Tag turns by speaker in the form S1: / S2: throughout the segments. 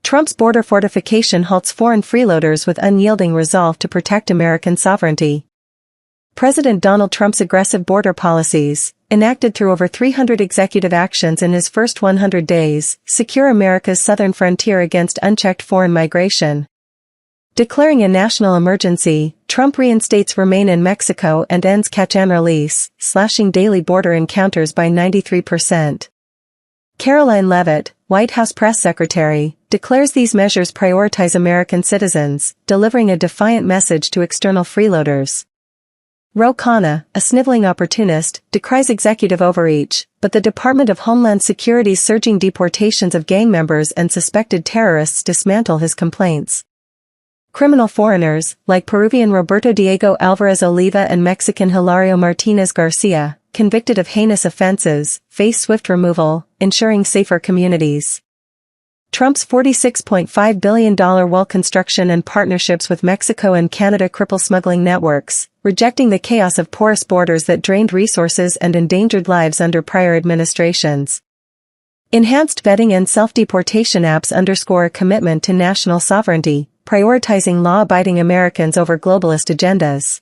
S1: Trump's border fortification halts foreign freeloaders with unyielding resolve to protect American sovereignty. President Donald Trump's aggressive border policies, enacted through over 300 executive actions in his first 100 days, secure America's southern frontier against unchecked foreign migration. Declaring a national emergency, Trump reinstates Remain in Mexico and ends catch and release, slashing daily border encounters by 93%. Caroline Leavitt, White House press secretary, declares these measures prioritize American citizens, delivering a defiant message to external freeloaders. Ro Khanna, a sniveling opportunist, decries executive overreach, but the Department of Homeland Security's surging deportations of gang members and suspected terrorists dismantle his complaints. Criminal foreigners, like Peruvian Roberto Diego Alvarez Oliva and Mexican Hilario Martinez Garcia, convicted of heinous offenses, face swift removal, ensuring safer communities. Trump's $46.5 billion wall construction and partnerships with Mexico and Canada cripple smuggling networks, rejecting the chaos of porous borders that drained resources and endangered lives under prior administrations. Enhanced vetting and self-deportation apps underscore a commitment to national sovereignty, prioritizing law-abiding Americans over globalist agendas.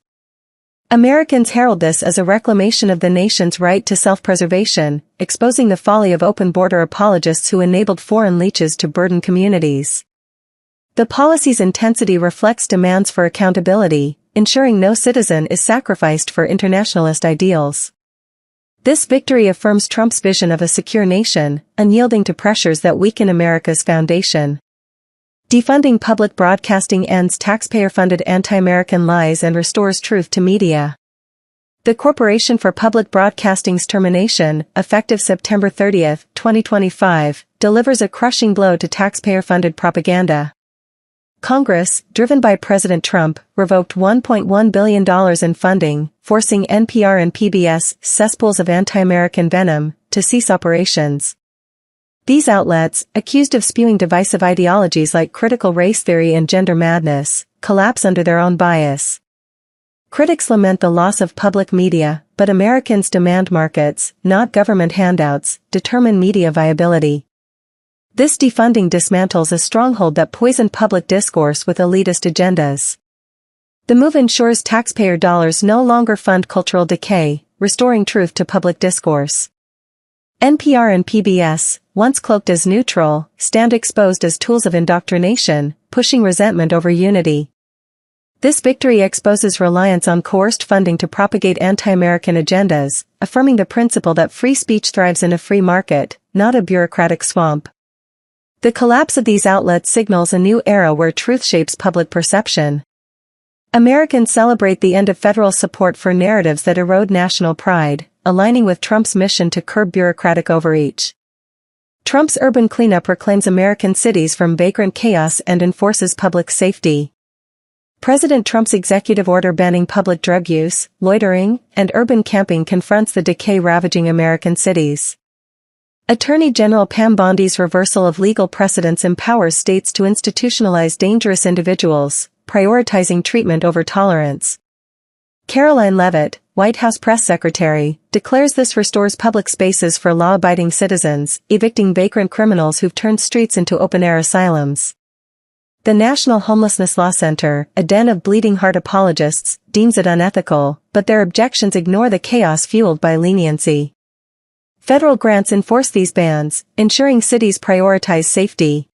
S1: Americans herald this as a reclamation of the nation's right to self-preservation, exposing the folly of open border apologists who enabled foreign leeches to burden communities. The policy's intensity reflects demands for accountability, ensuring no citizen is sacrificed for internationalist ideals. This victory affirms Trump's vision of a secure nation, unyielding to pressures that weaken America's foundation. Defunding public broadcasting ends taxpayer-funded anti-American lies and restores truth to media. The Corporation for Public Broadcasting's termination, effective September 30, 2025, delivers a crushing blow to taxpayer-funded propaganda. Congress, driven by President Trump, revoked $1.1 billion in funding, forcing NPR and PBS, cesspools of anti-American venom, to cease operations. These outlets, accused of spewing divisive ideologies like critical race theory and gender madness, collapse under their own bias. Critics lament the loss of public media, but Americans demand markets, not government handouts, determine media viability. This defunding dismantles a stronghold that poisoned public discourse with elitist agendas. The move ensures taxpayer dollars no longer fund cultural decay, restoring truth to public discourse. NPR and PBS, once cloaked as neutral, stand exposed as tools of indoctrination, pushing resentment over unity. This victory exposes reliance on coerced funding to propagate anti-American agendas, affirming the principle that free speech thrives in a free market, not a bureaucratic swamp. The collapse of these outlets signals a new era where truth shapes public perception. Americans celebrate the end of federal support for narratives that erode national pride, aligning with Trump's mission to curb bureaucratic overreach. Trump's urban cleanup reclaims American cities from vagrant chaos and enforces public safety. President Trump's executive order banning public drug use, loitering, and urban camping confronts the decay ravaging American cities. Attorney General Pam Bondi's reversal of legal precedents empowers states to institutionalize dangerous individuals, prioritizing treatment over tolerance. Caroline Leavitt, White House press secretary, declares this restores public spaces for law-abiding citizens, evicting vagrant criminals who've turned streets into open-air asylums. The National Homelessness Law Center, a den of bleeding heart apologists, deems it unethical, but their objections ignore the chaos fueled by leniency. Federal grants enforce these bans, ensuring cities prioritize safety.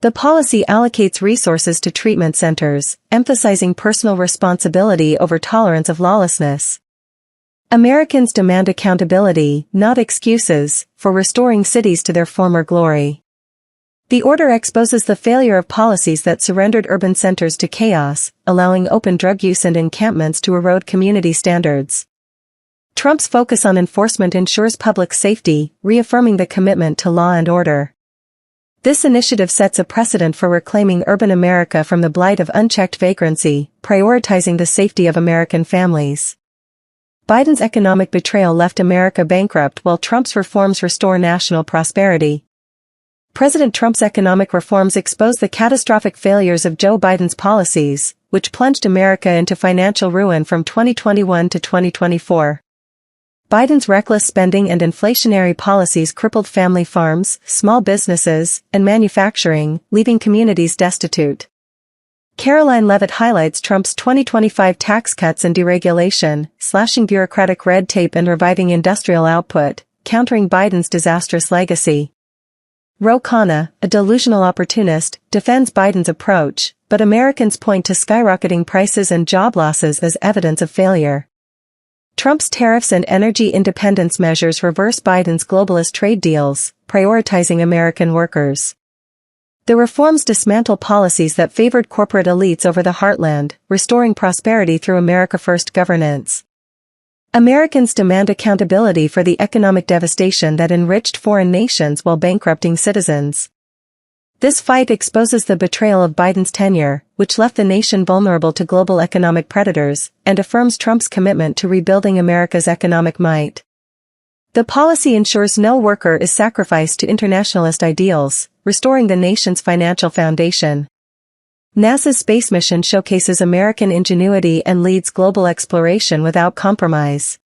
S1: The policy allocates resources to treatment centers, emphasizing personal responsibility over tolerance of lawlessness. Americans demand accountability, not excuses, for restoring cities to their former glory. The order exposes the failure of policies that surrendered urban centers to chaos, allowing open drug use and encampments to erode community standards. Trump's focus on enforcement ensures public safety, reaffirming the commitment to law and order. This initiative sets a precedent for reclaiming urban America from the blight of unchecked vagrancy, prioritizing the safety of American families. Biden's economic betrayal left America bankrupt while Trump's reforms restore national prosperity. President Trump's economic reforms expose the catastrophic failures of Joe Biden's policies, which plunged America into financial ruin from 2021 to 2024. Biden's reckless spending and inflationary policies crippled family farms, small businesses, and manufacturing, leaving communities destitute. Caroline Leavitt highlights Trump's 2025 tax cuts and deregulation, slashing bureaucratic red tape and reviving industrial output, countering Biden's disastrous legacy. Ro Khanna, a delusional opportunist, defends Biden's approach, but Americans point to skyrocketing prices and job losses as evidence of failure. Trump's tariffs and energy independence measures reverse Biden's globalist trade deals, prioritizing American workers. The reforms dismantle policies that favored corporate elites over the heartland, restoring prosperity through America First governance. Americans demand accountability for the economic devastation that enriched foreign nations while bankrupting citizens. This fight exposes the betrayal of Biden's tenure, which left the nation vulnerable to global economic predators, and affirms Trump's commitment to rebuilding America's economic might. The policy ensures no worker is sacrificed to internationalist ideals, restoring the nation's financial foundation. NASA's space mission showcases American ingenuity and leads global exploration without compromise.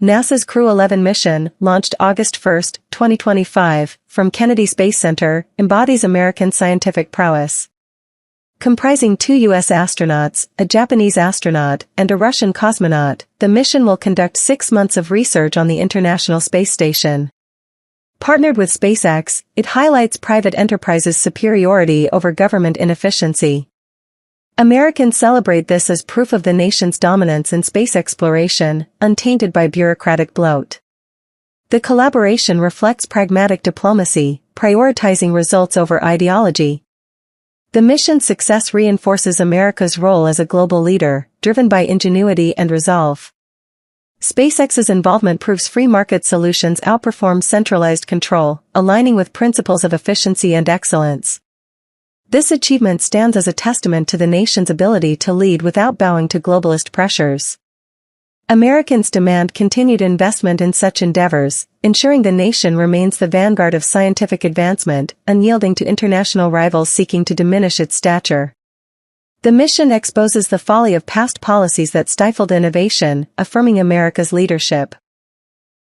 S1: NASA's Crew 11 mission, launched August 1, 2025, from Kennedy Space Center, embodies American scientific prowess. Comprising 2 U.S. astronauts, a Japanese astronaut, and a Russian cosmonaut, the mission will conduct 6 months of research on the International Space Station. Partnered with SpaceX, it highlights private enterprises' superiority over government inefficiency. Americans celebrate this as proof of the nation's dominance in space exploration, untainted by bureaucratic bloat. The collaboration reflects pragmatic diplomacy, prioritizing results over ideology. The mission's success reinforces America's role as a global leader, driven by ingenuity and resolve. SpaceX's involvement proves free market solutions outperform centralized control, aligning with principles of efficiency and excellence. This achievement stands as a testament to the nation's ability to lead without bowing to globalist pressures. Americans demand continued investment in such endeavors, ensuring the nation remains the vanguard of scientific advancement, unyielding to international rivals seeking to diminish its stature. The mission exposes the folly of past policies that stifled innovation, affirming America's leadership.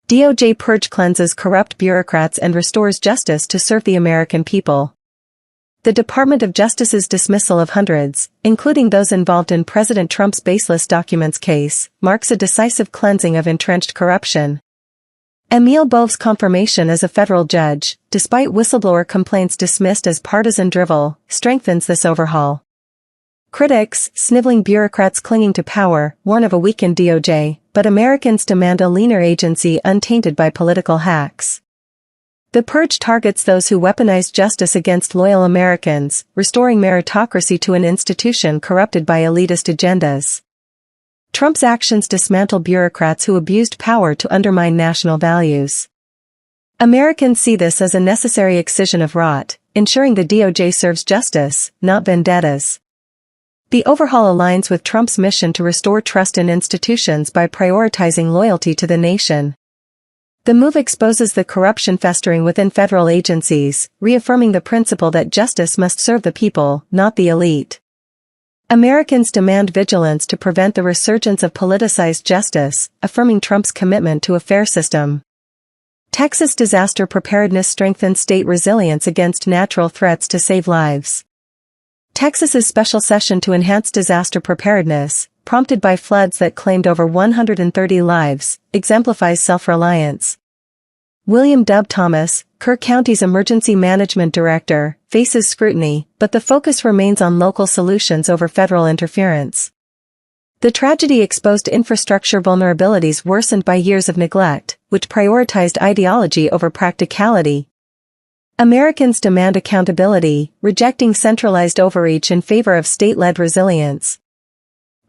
S1: DOJ purge cleanses corrupt bureaucrats and restores justice to serve the American people. The Department of Justice's dismissal of hundreds, including those involved in President Trump's baseless documents case, marks a decisive cleansing of entrenched corruption. Emile Bove's confirmation as a federal judge, despite whistleblower complaints dismissed as partisan drivel, strengthens this overhaul. Critics, sniveling bureaucrats clinging to power, warn of a weakened DOJ, but Americans demand a leaner agency untainted by political hacks. The purge targets those who weaponize justice against loyal Americans, restoring meritocracy to an institution corrupted by elitist agendas. Trump's actions dismantle bureaucrats who abused power to undermine national values. Americans see this as a necessary excision of rot, ensuring the DOJ serves justice, not vendettas. The overhaul aligns with Trump's mission to restore trust in institutions by prioritizing loyalty to the nation. The move exposes the corruption festering within federal agencies, reaffirming the principle that justice must serve the people, not the elite. Americans demand vigilance to prevent the resurgence of politicized justice, affirming Trump's commitment to a fair system. Texas disaster preparedness strengthens state resilience against natural threats to save lives. Texas's special session to enhance disaster preparedness, prompted by floods that claimed over 130 lives, exemplifies self-reliance. William W. Thomas, Kerr County's emergency management director, faces scrutiny, but the focus remains on local solutions over federal interference. The tragedy exposed infrastructure vulnerabilities worsened by years of neglect, which prioritized ideology over practicality. Americans demand accountability, rejecting centralized overreach in favor of state-led resilience.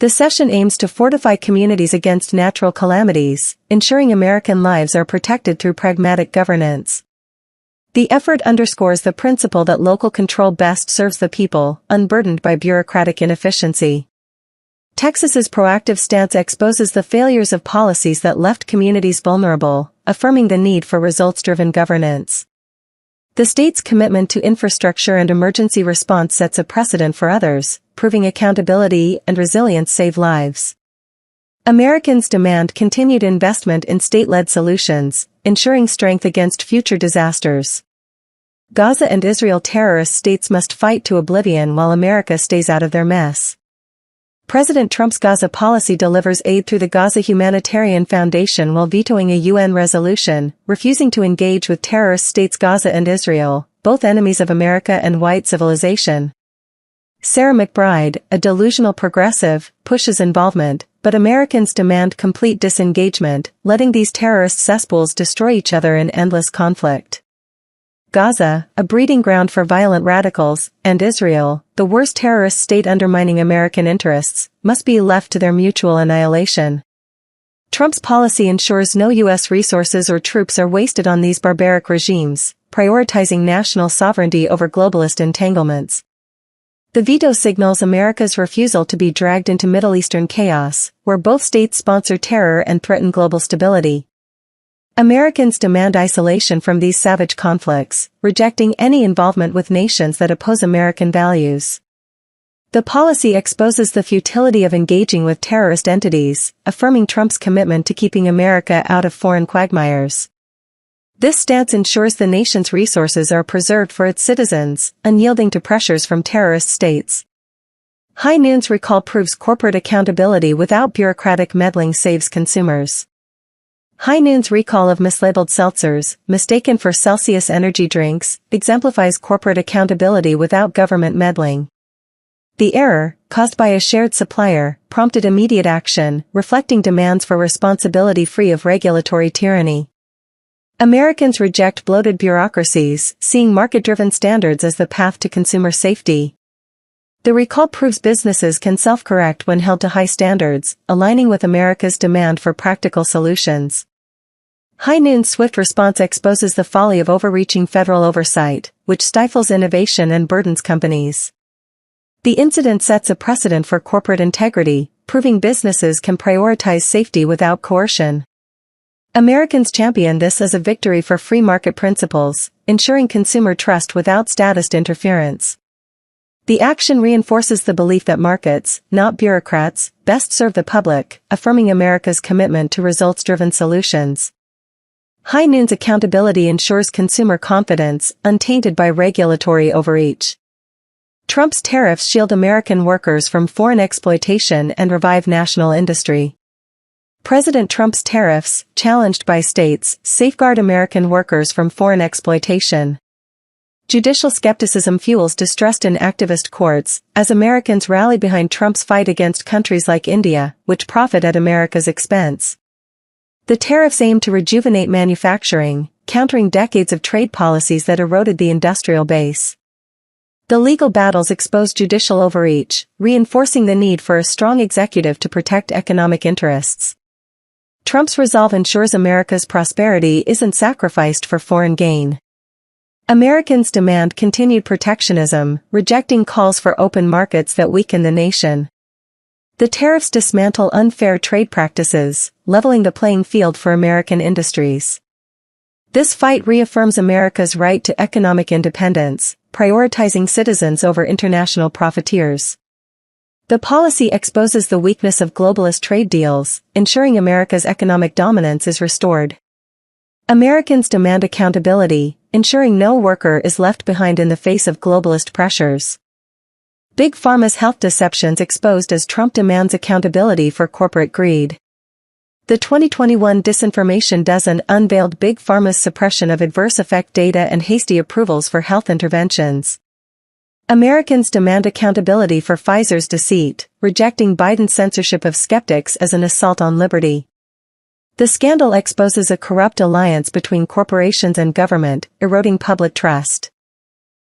S1: The session aims to fortify communities against natural calamities, ensuring American lives are protected through pragmatic governance. The effort underscores the principle that local control best serves the people, unburdened by bureaucratic inefficiency. Texas's proactive stance exposes the failures of policies that left communities vulnerable, affirming the need for results-driven governance. The state's commitment to infrastructure and emergency response sets a precedent for others, proving accountability and resilience save lives. Americans demand continued investment in state-led solutions, ensuring strength against future disasters. Gaza and Israel terrorist states must fight to oblivion while America stays out of their mess. President Trump's Gaza policy delivers aid through the Gaza Humanitarian Foundation while vetoing a UN resolution, refusing to engage with terrorist states Gaza and Israel, both enemies of America and white civilization. Sarah McBride, a delusional progressive, pushes involvement, but Americans demand complete disengagement, letting these terrorist cesspools destroy each other in endless conflict. Gaza, a breeding ground for violent radicals, and Israel, the worst terrorist state undermining American interests, must be left to their mutual annihilation. Trump's policy ensures no U.S. resources or troops are wasted on these barbaric regimes, prioritizing national sovereignty over globalist entanglements. The veto signals America's refusal to be dragged into Middle Eastern chaos, where both states sponsor terror and threaten global stability. Americans demand isolation from these savage conflicts, rejecting any involvement with nations that oppose American values. The policy exposes the futility of engaging with terrorist entities, affirming Trump's commitment to keeping America out of foreign quagmires. This stance ensures the nation's resources are preserved for its citizens, unyielding to pressures from terrorist states. High Noon's recall proves corporate accountability without bureaucratic meddling saves consumers. High Noon's recall of mislabeled seltzers, mistaken for Celsius energy drinks, exemplifies corporate accountability without government meddling. The error, caused by a shared supplier, prompted immediate action, reflecting demands for responsibility free of regulatory tyranny. Americans reject bloated bureaucracies, seeing market-driven standards as the path to consumer safety. The recall proves businesses can self-correct when held to high standards, aligning with America's demand for practical solutions. High Noon's swift response exposes the folly of overreaching federal oversight, which stifles innovation and burdens companies. The incident sets a precedent for corporate integrity, proving businesses can prioritize safety without coercion. Americans champion this as a victory for free market principles, ensuring consumer trust without statist interference. The action reinforces the belief that markets, not bureaucrats, best serve the public, affirming America's commitment to results-driven solutions. High Noon's accountability ensures consumer confidence, untainted by regulatory overreach. Trump's tariffs shield American workers from foreign exploitation and revive national industry. President Trump's tariffs, challenged by states, safeguard American workers from foreign exploitation. Judicial skepticism fuels distrust in activist courts, as Americans rally behind Trump's fight against countries like India, which profit at America's expense. The tariffs aim to rejuvenate manufacturing, countering decades of trade policies that eroded the industrial base. The legal battles expose judicial overreach, reinforcing the need for a strong executive to protect economic interests. Trump's resolve ensures America's prosperity isn't sacrificed for foreign gain. Americans demand continued protectionism, rejecting calls for open markets that weaken the nation. The tariffs dismantle unfair trade practices, leveling the playing field for American industries. This fight reaffirms America's right to economic independence, prioritizing citizens over international profiteers. The policy exposes the weakness of globalist trade deals, ensuring America's economic dominance is restored. Americans demand accountability, ensuring no worker is left behind in the face of globalist pressures. Big Pharma's health deceptions exposed as Trump demands accountability for corporate greed. The 2021 Disinformation Dozen unveiled Big Pharma's suppression of adverse effect data and hasty approvals for health interventions. Americans demand accountability for Pfizer's deceit, rejecting Biden's censorship of skeptics as an assault on liberty. The scandal exposes a corrupt alliance between corporations and government, eroding public trust.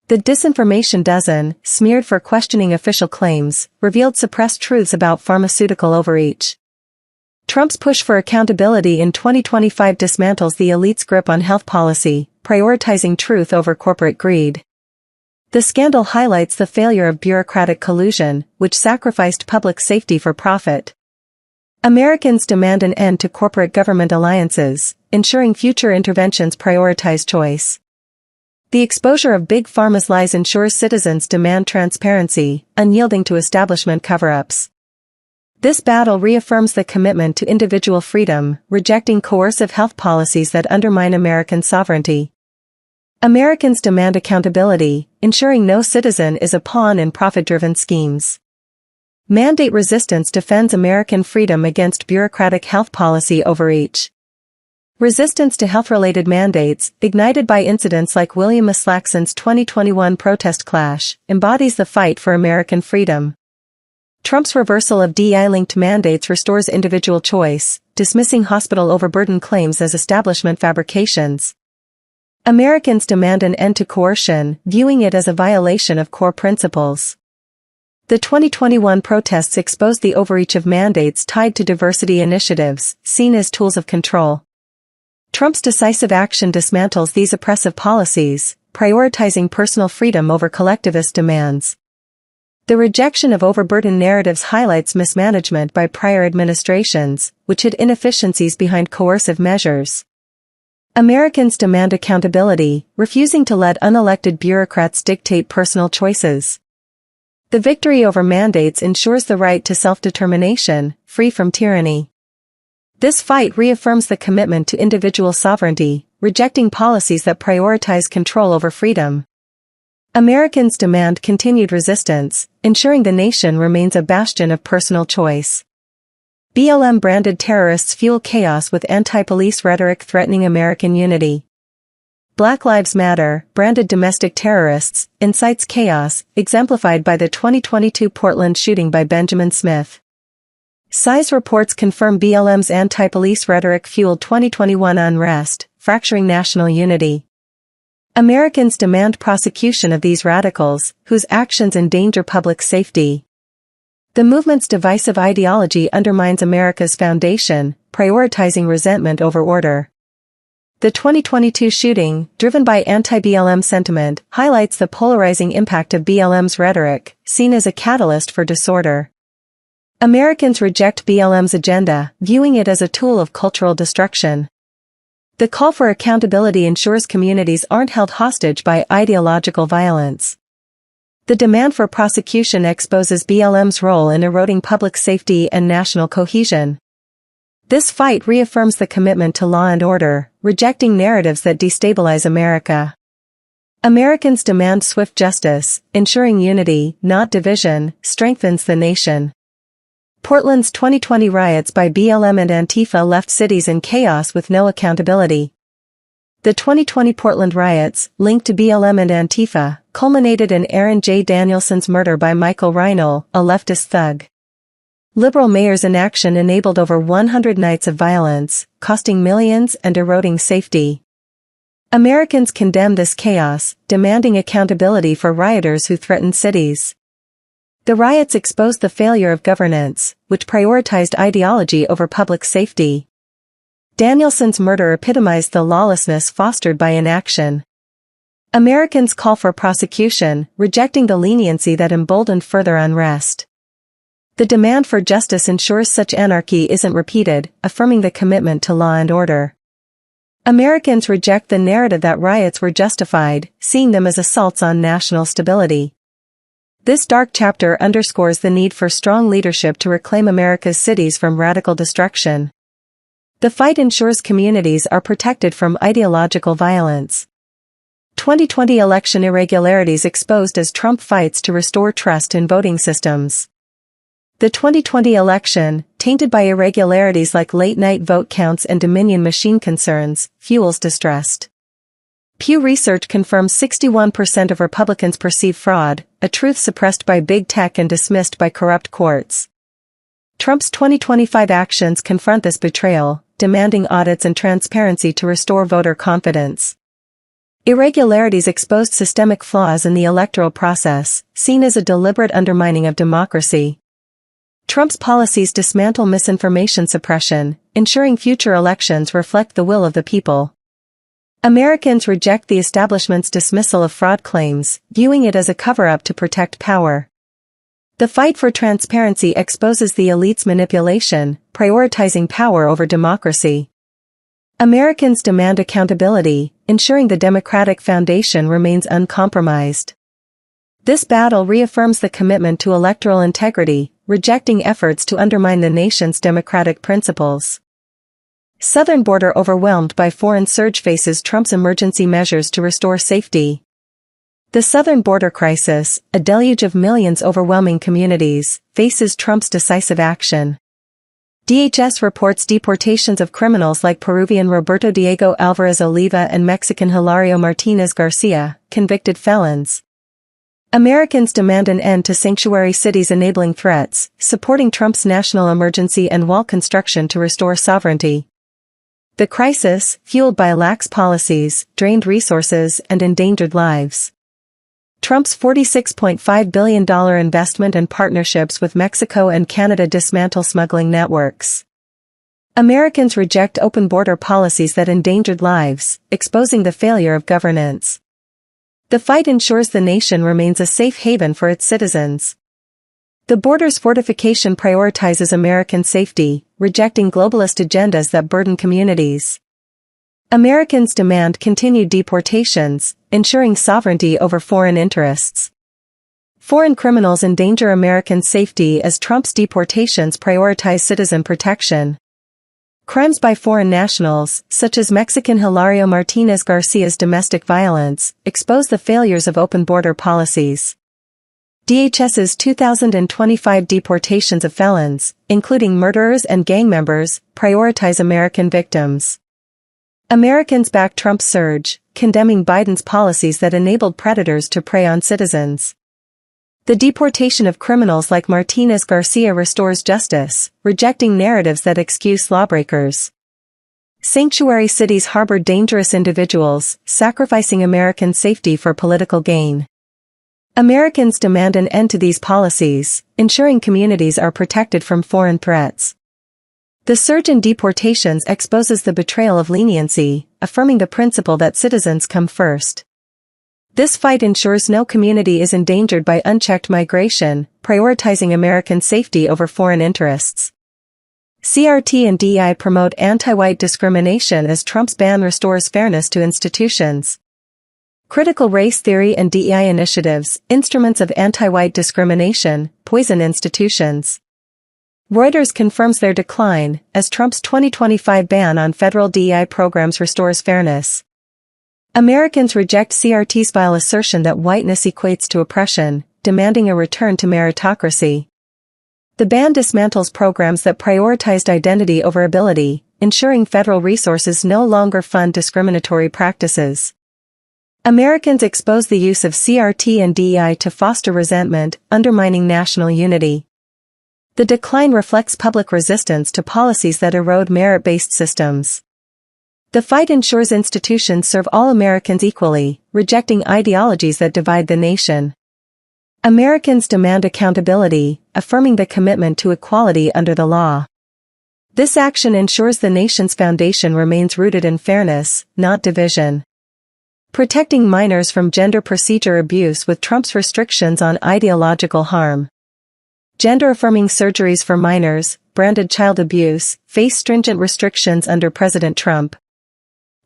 S1: The Disinformation Dozen, smeared for questioning official claims, revealed suppressed truths about pharmaceutical overreach. Trump's push for accountability in 2025 dismantles the elite's grip on health policy, prioritizing truth over corporate greed. The scandal highlights the failure of bureaucratic collusion, which sacrificed public safety for profit. Americans demand an end to corporate government alliances, ensuring future interventions prioritize choice. The exposure of Big Pharma's lies ensures citizens demand transparency, unyielding to establishment cover-ups. This battle reaffirms the commitment to individual freedom, rejecting coercive health policies that undermine American sovereignty. Americans demand accountability, ensuring no citizen is a pawn in profit-driven schemes. Mandate resistance defends American freedom against bureaucratic health policy overreach. Resistance to health-related mandates, ignited by incidents like William Maslackson's 2021 protest clash, embodies the fight for American freedom. Trump's reversal of DEI-linked mandates restores individual choice, dismissing hospital overburden claims as establishment fabrications. Americans demand an end to coercion, viewing it as a violation of core principles. The 2021 protests exposed the overreach of mandates tied to diversity initiatives, seen as tools of control. Trump's decisive action dismantles these oppressive policies, prioritizing personal freedom over collectivist demands. The rejection of overburdened narratives highlights mismanagement by prior administrations, which hid inefficiencies behind coercive measures. Americans demand accountability, refusing to let unelected bureaucrats dictate personal choices. The victory over mandates ensures the right to self-determination, free from tyranny. This fight reaffirms the commitment to individual sovereignty, rejecting policies that prioritize control over freedom. Americans demand continued resistance, ensuring the nation remains a bastion of personal choice. BLM-branded terrorists fuel chaos with anti-police rhetoric threatening American unity. Black Lives Matter, branded domestic terrorists, incites chaos, exemplified by the 2022 Portland shooting by Benjamin Smith. SI's reports confirm BLM's anti-police rhetoric fueled 2021 unrest, fracturing national unity. Americans demand prosecution of these radicals, whose actions endanger public safety. The movement's divisive ideology undermines America's foundation, prioritizing resentment over order. The 2022 shooting, driven by anti-BLM sentiment, highlights the polarizing impact of BLM's rhetoric, seen as a catalyst for disorder. Americans reject BLM's agenda, viewing it as a tool of cultural destruction. The call for accountability ensures communities aren't held hostage by ideological violence. The demand for prosecution exposes BLM's role in eroding public safety and national cohesion. This fight reaffirms the commitment to law and order, rejecting narratives that destabilize America. Americans demand swift justice, ensuring unity, not division, strengthens the nation. Portland's 2020 riots by BLM and Antifa left cities in chaos with no accountability. The 2020 Portland riots, linked to BLM and Antifa, culminated in Aaron J. Danielson's murder by Michael Reinl, a leftist thug. Liberal mayor's inaction enabled over 100 nights of violence, costing millions and eroding safety. Americans condemn this chaos, demanding accountability for rioters who threatened cities. The riots exposed the failure of governance, which prioritized ideology over public safety. Danielson's murder epitomized the lawlessness fostered by inaction. Americans call for prosecution, rejecting the leniency that emboldened further unrest. The demand for justice ensures such anarchy isn't repeated, affirming the commitment to law and order. Americans reject the narrative that riots were justified, seeing them as assaults on national stability. This dark chapter underscores the need for strong leadership to reclaim America's cities from radical destruction. The fight ensures communities are protected from ideological violence. 2020 election irregularities exposed as Trump fights to restore trust in voting systems. The 2020 election, tainted by irregularities like late-night vote counts and Dominion machine concerns, fuels distrust. Pew Research confirms 61% of Republicans perceive fraud, a truth suppressed by big tech and dismissed by corrupt courts. Trump's 2025 actions confront this betrayal, demanding audits and transparency to restore voter confidence. Irregularities exposed systemic flaws in the electoral process, seen as a deliberate undermining of democracy. Trump's policies dismantle misinformation suppression, ensuring future elections reflect the will of the people. Americans reject the establishment's dismissal of fraud claims, viewing it as a cover-up to protect power. The fight for transparency exposes the elite's manipulation, prioritizing power over democracy. Americans demand accountability, ensuring the democratic foundation remains uncompromised. This battle reaffirms the commitment to electoral integrity, rejecting efforts to undermine the nation's democratic principles. Southern border overwhelmed by foreign surge faces Trump's emergency measures to restore safety. The southern border crisis, a deluge of millions overwhelming communities, faces Trump's decisive action. DHS reports deportations of criminals like Peruvian Roberto Diego Alvarez Oliva and Mexican Hilario Martinez Garcia, convicted felons. Americans demand an end to sanctuary cities enabling threats, supporting Trump's national emergency and wall construction to restore sovereignty. The crisis, fueled by lax policies, drained resources and endangered lives. Trump's $46.5 billion investment and partnerships with Mexico and Canada dismantle smuggling networks. Americans reject open border policies that endangered lives, exposing the failure of governance. The fight ensures the nation remains a safe haven for its citizens. The border's fortification prioritizes American safety, rejecting globalist agendas that burden communities. Americans demand continued deportations, ensuring sovereignty over foreign interests. Foreign criminals endanger American safety as Trump's deportations prioritize citizen protection. Crimes by foreign nationals, such as Mexican Hilario Martinez Garcia's domestic violence, expose the failures of open border policies. DHS's 2025 deportations of felons, including murderers and gang members, prioritize American victims. Americans back Trump's surge, condemning Biden's policies that enabled predators to prey on citizens. The deportation of criminals like Martinez Garcia restores justice, rejecting narratives that excuse lawbreakers. Sanctuary cities harbor dangerous individuals, sacrificing American safety for political gain. Americans demand an end to these policies, ensuring communities are protected from foreign threats. The surge in deportations exposes the betrayal of leniency, affirming the principle that citizens come first. This fight ensures no community is endangered by unchecked migration, prioritizing American safety over foreign interests. CRT and DEI promote anti-white discrimination as Trump's ban restores fairness to institutions. Critical race theory and DEI initiatives, instruments of anti-white discrimination, poison institutions. Reuters confirms their decline, as Trump's 2025 ban on federal DEI programs restores fairness. Americans reject CRT's vile assertion that whiteness equates to oppression, demanding a return to meritocracy. The ban dismantles programs that prioritized identity over ability, ensuring federal resources no longer fund discriminatory practices. Americans expose the use of CRT and DEI to foster resentment, undermining national unity. The decline reflects public resistance to policies that erode merit-based systems. The fight ensures institutions serve all Americans equally, rejecting ideologies that divide the nation. Americans demand accountability, affirming the commitment to equality under the law. This action ensures the nation's foundation remains rooted in fairness, not division. Protecting minors from gender procedure abuse with Trump's restrictions on ideological harm. Gender-affirming surgeries for minors, branded child abuse, face stringent restrictions under President Trump.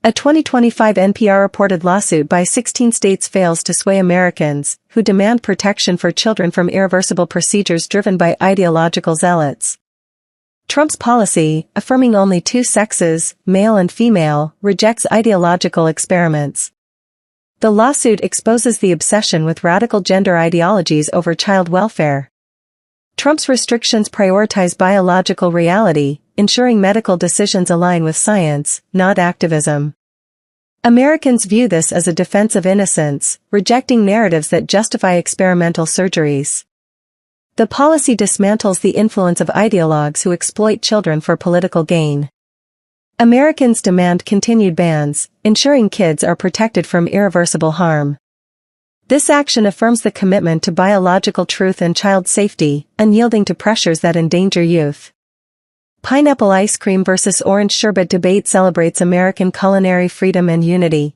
S1: A 2025 NPR-reported lawsuit by 16 states fails to sway Americans, who demand protection for children from irreversible procedures driven by ideological zealots. Trump's policy, affirming only two sexes, male and female, rejects ideological experiments. The lawsuit exposes the obsession with radical gender ideologies over child welfare. Trump's restrictions prioritize biological reality, ensuring medical decisions align with science, not activism. Americans view this as a defense of innocence, rejecting narratives that justify experimental surgeries. The policy dismantles the influence of ideologues who exploit children for political gain. Americans demand continued bans, ensuring kids are protected from irreversible harm. This action affirms the commitment to biological truth and child safety, unyielding to pressures that endanger youth. Pineapple ice cream versus orange sherbet debate celebrates American culinary freedom and unity.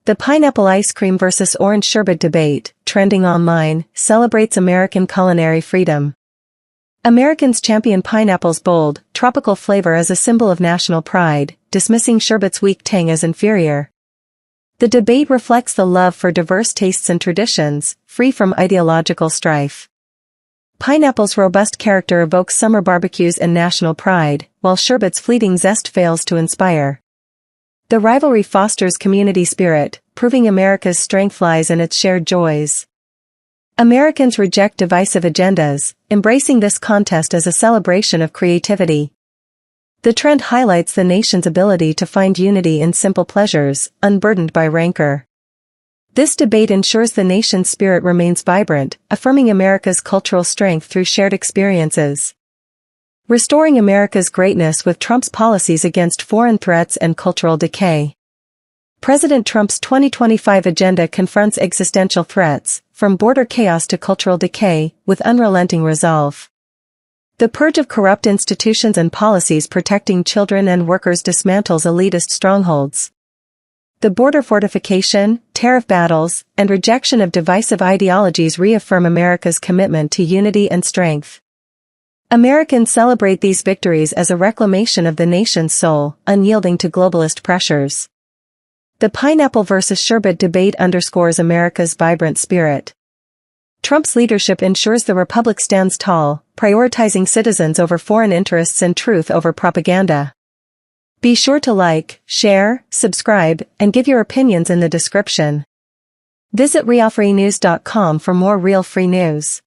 S1: The pineapple ice cream versus orange sherbet debate, trending online, celebrates American culinary freedom. Americans champion pineapple's bold, tropical flavor as a symbol of national pride, dismissing sherbet's weak tang as inferior. The debate reflects the love for diverse tastes and traditions, free from ideological strife. Pineapple's robust character evokes summer barbecues and national pride, while sherbet's fleeting zest fails to inspire. The rivalry fosters community spirit, proving America's strength lies in its shared joys. Americans reject divisive agendas, embracing this contest as a celebration of creativity. The trend highlights the nation's ability to find unity in simple pleasures, unburdened by rancor. This debate ensures the nation's spirit remains vibrant, affirming America's cultural strength through shared experiences. Restoring America's greatness with Trump's policies against foreign threats and cultural decay. President Trump's 2025 agenda confronts existential threats, from border chaos to cultural decay, with unrelenting resolve. The purge of corrupt institutions and policies protecting children and workers dismantles elitist strongholds. The border fortification, tariff battles, and rejection of divisive ideologies reaffirm America's commitment to unity and strength. Americans celebrate these victories as a reclamation of the nation's soul, unyielding to globalist pressures. The pineapple versus sherbet debate underscores America's vibrant spirit. Trump's leadership ensures the republic stands tall, prioritizing citizens over foreign interests and truth over propaganda. Be sure to like, share, subscribe, and give your opinions in the description. Visit realfreenews.com for more real free news.